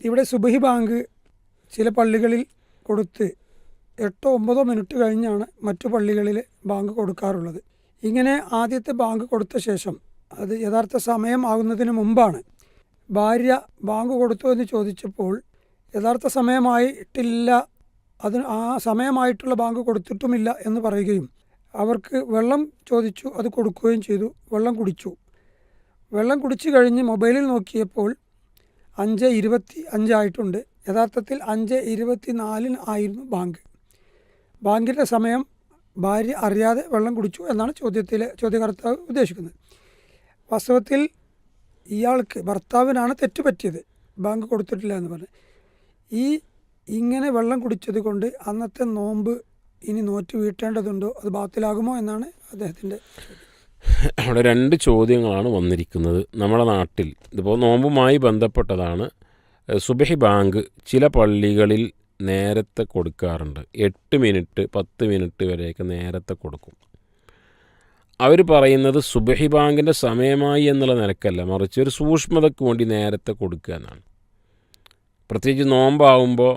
ഇവിടെ സുബഹി ബാങ്ക് ചില പള്ളികളിൽ കൊടുത്ത് 8-9 മിനിറ്റ് കഴിഞ്ഞാണ് മറ്റു പള്ളികളിൽ ബാങ്ക് കൊടുക്കാറുള്ളത്. ഇങ്ങനെ ആദ്യത്തെ ബാങ്ക് കൊടുത്ത ശേഷം അത് യഥാർത്ഥ സമയം ആകുന്നതിന് മുമ്പാണ് ഭാര്യ ബാങ്ക് കൊടുത്തു എന്ന് ചോദിച്ചപ്പോൾ യഥാർത്ഥ സമയമായിട്ടില്ല, ആ സമയമായിട്ടുള്ള ബാങ്ക് കൊടുത്തിട്ടുമില്ല എന്ന് പറയുകയും അവർക്ക് വെള്ളം ചോദിച്ചു, അത് കൊടുക്കുകയും ചെയ്തു. വെള്ളം കുടിച്ചു കഴിഞ്ഞ് മൊബൈലിൽ നോക്കിയപ്പോൾ 5:25 ആയിട്ടുണ്ട്. യഥാർത്ഥത്തിൽ 5:24 ആയിരുന്നു ബാങ്ക്. ബാങ്കിൻ്റെ സമയം ഭാര്യ അറിയാതെ വെള്ളം കുടിച്ചു എന്നാണ് ചോദ്യകർത്താവ് ഉദ്ദേശിക്കുന്നത്. വാസ്തവത്തിൽ ഇയാൾക്ക് ഭർത്താവിനാണ് തെറ്റുപറ്റിയത്, ബാങ്ക് കൊടുത്തിട്ടില്ല എന്ന് പറഞ്ഞ്. ഇങ്ങനെ വെള്ളം കുടിച്ചത് കൊണ്ട് അന്നത്തെ നോമ്പ് ഇനി നോറ്റ് വീട്ടേണ്ടതുണ്ടോ, അത് ബാത്തിലാകുമോ എന്നാണ് അദ്ദേഹത്തിൻ്റെ ചോദ്യം. അവിടെ 2 ചോദ്യങ്ങളാണ് വന്നിരിക്കുന്നത്. നമ്മുടെ നാട്ടിൽ ഇതിപ്പോൾ നോമ്പുമായി ബന്ധപ്പെട്ടതാണ്. സുബഹി ബാങ്ക് ചില പള്ളികളിൽ നേരത്തെ കൊടുക്കാറുണ്ട്. 8 മിനിറ്റ് 10 മിനിറ്റ് വരെയൊക്കെ നേരത്തെ കൊടുക്കും. അവർ പറയുന്നത് സുബഹി ബാങ്കിൻ്റെ സമയമായി എന്നുള്ള നിലക്കല്ല, മറിച്ച് ഒരു സൂക്ഷ്മതയ്ക്ക് വേണ്ടി നേരത്തെ കൊടുക്കുക എന്നാണ്. പ്രത്യേകിച്ച് നോമ്പാവുമ്പോൾ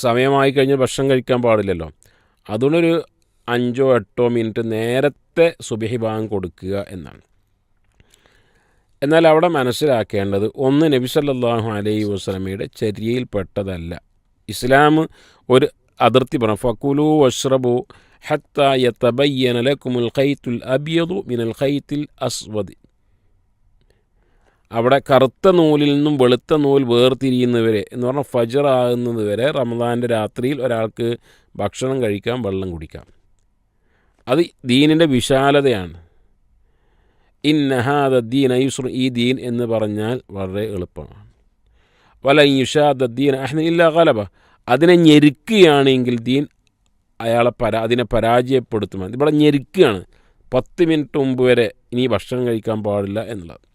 സമയമായി കഴിഞ്ഞാൽ ഭക്ഷണം കഴിക്കാൻ പാടില്ലല്ലോ. അതുകൊണ്ടൊരു 5-8 മിനിറ്റ് നേരത്തെ സുബഹി ബാങ്ക് കൊടുക്കുക എന്നാണ്. എന്നാൽ അവിടെ മനസ്സിലാക്കേണ്ടത്, ഒന്ന്, നബി സല്ലല്ലാഹു അലൈഹി വസല്ലമയുടെ ചര്യയിൽപ്പെട്ടതല്ല. ഇസ്ലാം ഒരു അതിർത്തി പറഞ്ഞു, ഫകുലു വഷ്റബു ഹത്താ യതബയ്യന ലക്കുമുൽ ഖൈത്തുൽ അബ്യദു മിനൽ ഖൈത്തിൽ അസ്വദ്. അവിടെ കറുത്ത നൂലിൽ നിന്നും വെളുത്ത നൂൽ വേർതിരിയുന്നവരെ എന്ന് പറഞ്ഞാൽ ഫജ്ർ ആകുന്നത് വരെ റമദാൻ്റെ രാത്രിയിൽ ഒരാൾക്ക് ഭക്ഷണം കഴിക്കാം, വെള്ളം കുടിക്കാം. അത് ദീനിൻ്റെ വിശാലതയാണ്. ഇന്ന ഹാദ ദീന യുസ്ർ, ഈ ദീൻ എന്ന് പറഞ്ഞാൽ വളരെ എളുപ്പമാണ്. വല യുഷാദ ദീൻ അഹ്ന ഇല്ല ഗലബ, അതിനെ ഞെരുക്കുകയാണെങ്കിൽ ദീൻ അതിനെ പരാജയപ്പെടുത്തും. ഇവിടെ ഞെരുക്കുകയാണ്. 10 മിനിറ്റ് മുമ്പ് വരെ ഇനി ഭക്ഷണം കഴിക്കാൻ പാടില്ല എന്നുള്ളത്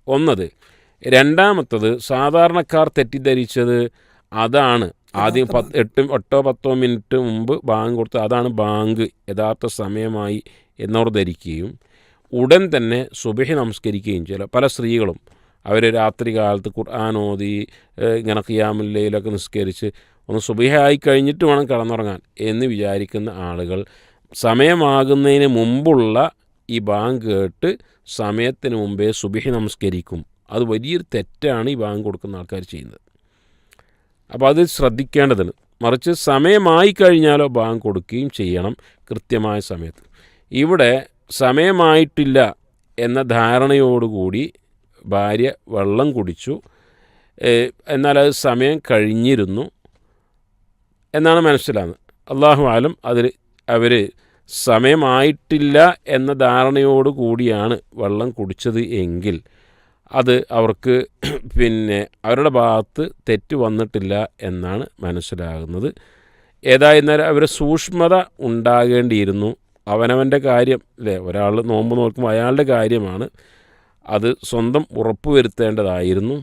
ഒന്നത്. രണ്ടാമത്തത്, സാധാരണക്കാർ തെറ്റിദ്ധരിച്ചത് അതാണ്. ആദ്യം 8-10 മിനിറ്റ് മുമ്പ് ബാങ്ക് കൊടുത്ത് അതാണ് ബാങ്ക് യഥാർത്ഥ സമയമായി എന്നവർ ധരിക്കുകയും ഉടൻ തന്നെ സുബഹി നമസ്കരിക്കുകയും ചെയ്യില്ല. പല സ്ത്രീകളും അവർ രാത്രി കാലത്ത് ഖുർആൻ ഓതി ഇങ്ങനെ ഖിയാമുൽ ലൈലൊക്കെ നിസ്കരിച്ച് ഒന്ന് സുബഹി ആയി കഴിഞ്ഞിട്ട് വേണം കിടന്നുറങ്ങാൻ എന്ന് വിചാരിക്കുന്ന ആളുകൾ സമയമാകുന്നതിന് മുമ്പുള്ള ഈ ബാങ്ക് കേട്ട് സമയത്തിന് മുമ്പേ സുബഹി നമസ്കരിക്കും. അത് വലിയൊരു തെറ്റാണ് ഈ ബാങ്ക് കൊടുക്കുന്ന ആൾക്കാർ ചെയ്യുന്നത്. അപ്പോൾ അത് ശ്രദ്ധിക്കേണ്ടതാണ്. മറിച്ച് സമയമായി കഴിഞ്ഞാലോ ബാങ്ക് കൊടുക്കുകയും ചെയ്യണം കൃത്യമായ സമയത്ത്. ഇവിടെ സമയമായിട്ടില്ല എന്ന ധാരണയോടുകൂടി ഭാര്യ വെള്ളം കുടിച്ചു, എന്നാൽ അത് സമയം കഴിഞ്ഞിരുന്നു എന്നാണ് മനസ്സിലാകുന്നത്. അല്ലാഹു ആലം, അവർ സമയമായിട്ടില്ല എന്ന ധാരണയോടുകൂടിയാണ് വെള്ളം കുടിച്ചത് എങ്കിൽ അത് അവർക്ക് അവരുടെ ഭാഗത്ത് തെറ്റ് വന്നിട്ടില്ല എന്നാണ് മനസ്സിലാകുന്നത്. ഏതായിരുന്നാലും അവർ സൂക്ഷ്മത ഉണ്ടാകേണ്ടിയിരുന്നു. അവനവൻ്റെ കാര്യം അല്ലേ, ഒരാൾ നോമ്പ് നോക്കുമ്പോൾ അയാളുടെ കാര്യമാണ്, അത് സ്വന്തം ഉറപ്പുവരുത്തേണ്ടതായിരുന്നു.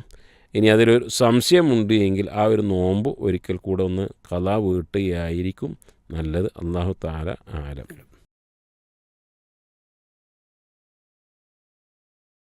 ഇനി അതിലൊരു സംശയമുണ്ട് എങ്കിൽ ആ ഒരു നോമ്പ് ഒരിക്കൽ കൂടെ ഒന്ന് ഖളാ വീട്ടുകയായിരിക്കും നല്ലത്. അല്ലാഹു തആല ആലം.